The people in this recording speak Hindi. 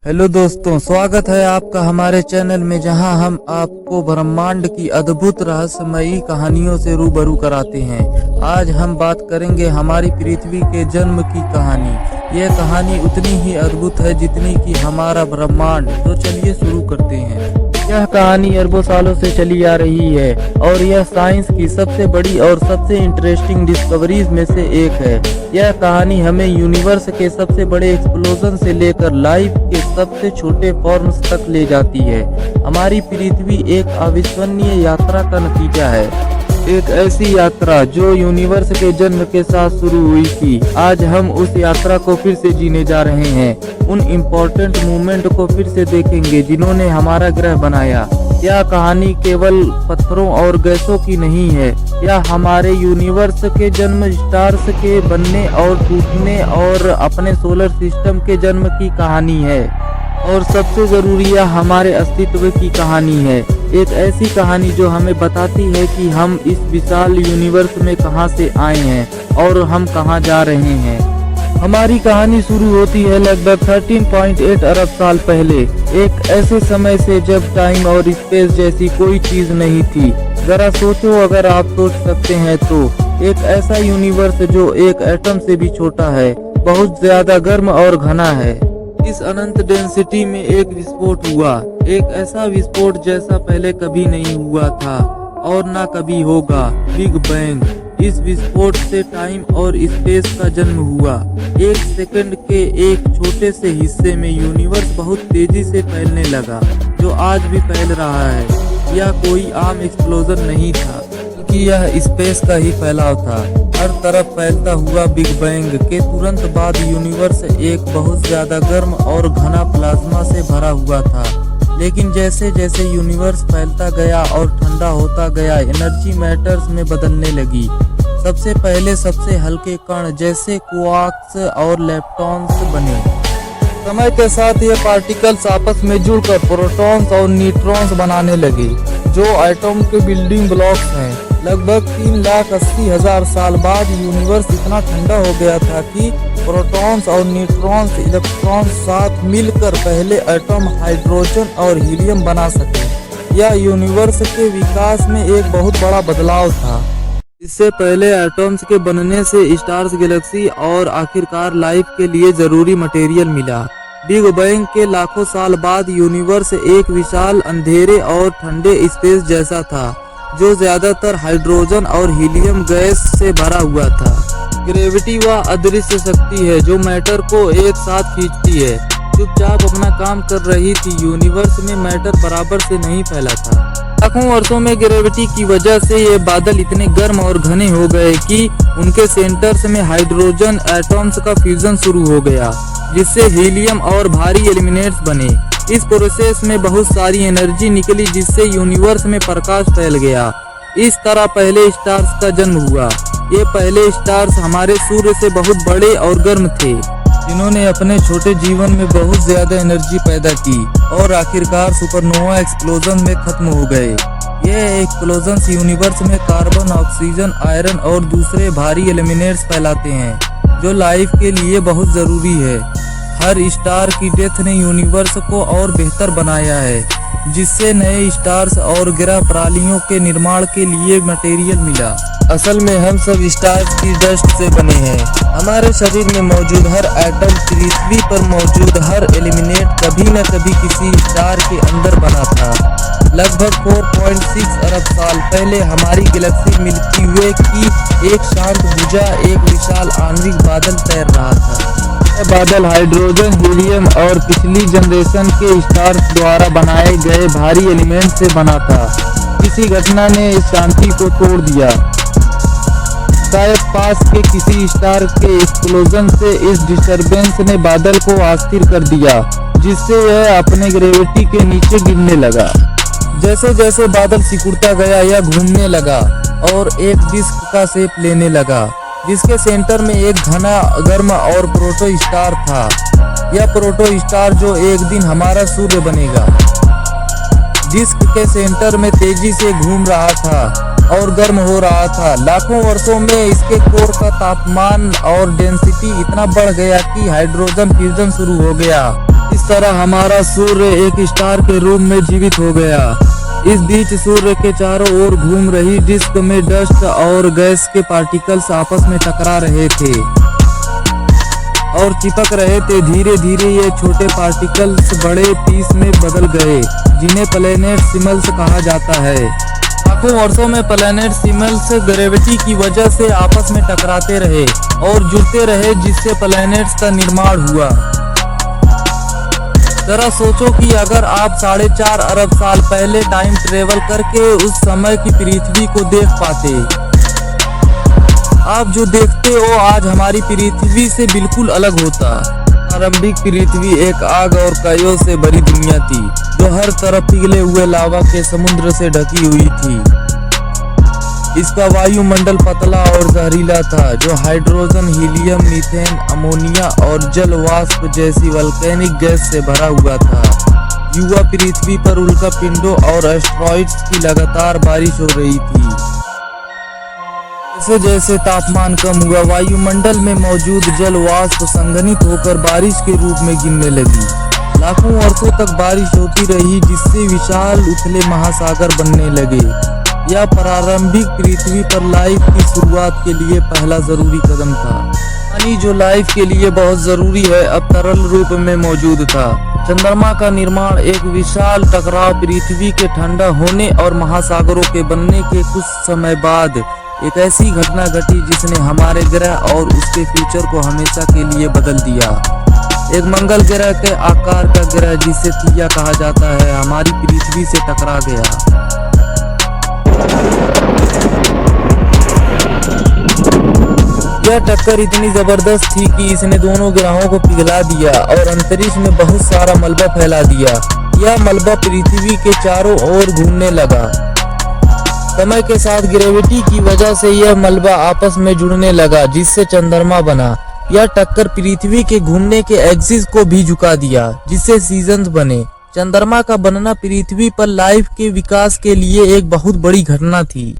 हेलो दोस्तों, स्वागत है आपका हमारे चैनल में, जहां हम आपको ब्रह्मांड की अद्भुत रहस्यमयी कहानियों से रूबरू कराते हैं। आज हम बात करेंगे हमारी पृथ्वी के जन्म की कहानी। यह कहानी उतनी ही अद्भुत है जितनी कि हमारा ब्रह्मांड। तो चलिए शुरू करते हैं। यह कहानी अरबों सालों से चली आ रही है और यह साइंस की सबसे बड़ी और सबसे इंटरेस्टिंग डिस्कवरीज में से एक है। यह कहानी हमें यूनिवर्स के सबसे बड़े एक्सप्लोजन से लेकर लाइफ के सबसे छोटे फॉर्म्स तक ले जाती है। हमारी पृथ्वी एक अविश्वसनीय यात्रा का नतीजा है, एक ऐसी यात्रा जो यूनिवर्स के जन्म के साथ शुरू हुई थी। आज हम उस यात्रा को फिर से जीने जा रहे हैं, उन इम्पोर्टेंट मूवमेंट को फिर से देखेंगे जिन्होंने हमारा ग्रह बनाया। यह कहानी केवल पत्थरों और गैसों की नहीं है, यह हमारे यूनिवर्स के जन्म, स्टार्स के बनने और टूटने और अपने सोलर सिस्टम के जन्म की कहानी है। और सबसे जरूरी यह हमारे अस्तित्व की कहानी है, एक ऐसी कहानी जो हमें बताती है कि हम इस विशाल यूनिवर्स में कहां से आए हैं और हम कहां जा रहे हैं। हमारी कहानी शुरू होती है लगभग 13.8 अरब साल पहले, एक ऐसे समय से जब टाइम और स्पेस जैसी कोई चीज नहीं थी। जरा सोचो, अगर आप सोच सकते हैं तो, एक ऐसा यूनिवर्स जो एक एटम से भी छोटा है, बहुत ज्यादा गर्म और घना है। इस अनंत डेंसिटी में एक विस्फोट हुआ, एक ऐसा विस्फोट जैसा पहले कभी नहीं हुआ था और ना कभी होगा, बिग बैंग। इस विस्फोट से टाइम और स्पेस का जन्म हुआ। एक सेकंड के एक छोटे से हिस्से में यूनिवर्स बहुत तेजी से फैलने लगा, जो आज भी फैल रहा है। यह कोई आम एक्सप्लोजन नहीं था, बल्कि यह स्पेस का ही फैलाव था। हर तरफ फैलता हुआ बिग बैंग के तुरंत बाद यूनिवर्स एक बहुत ज्यादा गर्म और घना प्लाज्मा से भरा हुआ था। लेकिन जैसे जैसे यूनिवर्स फैलता गया और ठंडा होता गया, एनर्जी मैटर्स में बदलने लगी। सबसे पहले सबसे हल्के कण जैसे क्वार्क्स और लेप्टॉन्स बने। समय के साथ ये पार्टिकल्स आपस में जुड़कर प्रोटॉन्स और न्यूट्रॉन्स बनाने लगे, जो एटम के बिल्डिंग ब्लॉक्स हैं। लगभग 3,80,000 साल बाद यूनिवर्स इतना ठंडा हो गया था कि प्रोटॉन्स और न्यूट्रॉन्स, इलेक्ट्रॉन्स साथ मिलकर पहले एटम हाइड्रोजन और हीलियम बना सके। यह यूनिवर्स के विकास में एक बहुत बड़ा बदलाव था। इससे पहले एटम्स के बनने से स्टार्स, गैलेक्सी और आखिरकार लाइफ के लिए जरूरी मटेरियल मिला। बिग बैंग के लाखों साल बाद यूनिवर्स एक विशाल अंधेरे और ठंडे स्पेस जैसा था, जो ज्यादातर हाइड्रोजन और हीलियम गैस से भरा हुआ था। ग्रेविटी वह अदृश्य शक्ति है जो मैटर को एक साथ खींचती है। चुपचाप अपना काम कर रही थी। यूनिवर्स में मैटर बराबर से नहीं फैला था। लाखों वर्षों में ग्रेविटी की वजह से ये बादल इतने गर्म और घने हो गए कि उनके सेंटर्स में हाइड्रोजन एटम्स का फ्यूजन शुरू हो गया, जिससे हीलियम और भारी एलिमेंट्स बने। इस प्रोसेस में बहुत सारी एनर्जी निकली, जिससे यूनिवर्स में प्रकाश फैल गया। इस तरह पहले स्टार्स का जन्म हुआ। ये पहले स्टार्स हमारे सूर्य से बहुत बड़े और गर्म थे, जिन्होंने अपने छोटे जीवन में बहुत ज्यादा एनर्जी पैदा की और आखिरकार सुपरनोवा एक्सप्लोजन में खत्म हो गए। ये एक्सप्लोजन्स यूनिवर्स में कार्बन, ऑक्सीजन, आयरन और दूसरे भारी एलिमेंट्स फैलाते हैं, जो लाइफ के लिए बहुत जरूरी है। हर स्टार की डेथ ने यूनिवर्स को और बेहतर बनाया है, जिससे नए स्टार्स और ग्रह प्रणालियों के निर्माण के लिए मटेरियल मिला। असल में हम सब स्टार्स की डस्ट से बने हैं। हमारे शरीर में मौजूद हर एटम, पृथ्वी पर मौजूद हर एलिमेंट कभी न कभी किसी स्टार के अंदर बना था। लगभग 4.6 अरब साल पहले हमारी गैलेक्सी मिल्की वे की एक शांत भुजा एक विशाल आणविक बादल तैर रहा था। यह बादल हाइड्रोजन, हीलियम और पिछली जनरेशन के स्टार्स द्वारा बनाए गए भारी एलिमेंट से बना था। किसी घटना ने इस शांति को तोड़ दिया। शायद पास के किसी स्टार के एक्सप्लोजन से इस डिस्टरबेंस ने बादल को अस्थिर कर दिया, जिससे यह अपने ग्रेविटी के नीचे गिरने लगा। जैसे जैसे बादल सिकुड़ता गया, यह घूमने लगा और एक डिस्क का शेप लेने लगा, जिसके सेंटर में एक घना, गर्म और प्रोटो स्टार था। यह प्रोटो स्टार जो एक दिन हमारा सूर्य बनेगा। डिस्क के सेंटर में तेजी से घूम रहा था और गर्म हो रहा था। लाखों वर्षों में इसके कोर का तापमान और डेंसिटी इतना बढ़ गया कि हाइड्रोजन फ्यूजन शुरू हो गया। इस तरह हमारा सूर्य एक स्टार के रूप में जीवित हो गया। इस बीच सूर्य के चारों ओर घूम रही डिस्क में डस्ट और गैस के पार्टिकल्स आपस में टकरा रहे थे और चिपक रहे थे। धीरे धीरे ये छोटे पार्टिकल्स बड़े पीस में बदल गए, जिन्हें प्लैनेटसिमल्स कहा जाता है। लाखों वर्षों में प्लैनेटसिमल्स ग्रेविटी की वजह से आपस में टकराते रहे और जुड़ते रहे, जिससे प्लैनेट्स का निर्माण हुआ। जरा सोचो कि अगर आप 4.5 अरब साल पहले टाइम ट्रेवल करके उस समय की पृथ्वी को देख पाते। आप जो देखते हो आज हमारी पृथ्वी से बिल्कुल अलग होता। प्रारंभिक पृथ्वी एक आग और कायों से भरी दुनिया थी, जो हर तरफ पिघले हुए लावा के समुद्र से ढकी हुई थी। इसका वायुमंडल पतला और जहरीला था, जो हाइड्रोजन, हीलियम, मीथेन, अमोनिया और जल वाष्प जैसी वल्केनिक गैस से भरा हुआ था। युवा पृथ्वी पर उल्कापिंडों और एस्टेरॉइड्स की लगातार बारिश हो रही थी। जैसे जैसे तापमान कम हुआ, वायुमंडल में मौजूद जल वाष्प संघनित होकर बारिश के रूप में गिरने लगी। लाखों वर्षों तक बारिश होती रही, जिससे विशाल उथले महासागर बनने लगे। यह प्रारंभिक पृथ्वी पर लाइफ की शुरुआत के लिए पहला जरूरी कदम था। पानी, जो लाइफ के लिए बहुत जरूरी है, अब तरल रूप में मौजूद था। चंद्रमा का निर्माण एक विशाल टकराव पृथ्वी के ठंडा होने और महासागरों के बनने के कुछ समय बाद एक ऐसी घटना घटी जिसने हमारे ग्रह और उसके फ्यूचर को हमेशा के लिए बदल दिया। एक मंगल ग्रह के आकार का ग्रह, जिसे थिया कहा जाता है, हमारी पृथ्वी से टकरा गया। यह टक्कर इतनी जबरदस्त थी कि इसने दोनों ग्रहों को पिघला दिया और अंतरिक्ष में बहुत सारा मलबा फैला दिया। यह मलबा पृथ्वी के चारों ओर घूमने लगा। समय के साथ ग्रेविटी की वजह से यह मलबा आपस में जुड़ने लगा, जिससे चंद्रमा बना। यह टक्कर पृथ्वी के घूमने के एक्सिस को भी झुका दिया, जिससे सीजन्स बने। चंद्रमा का बनना पृथ्वी पर लाइफ के विकास के लिए एक बहुत बड़ी घटना थी।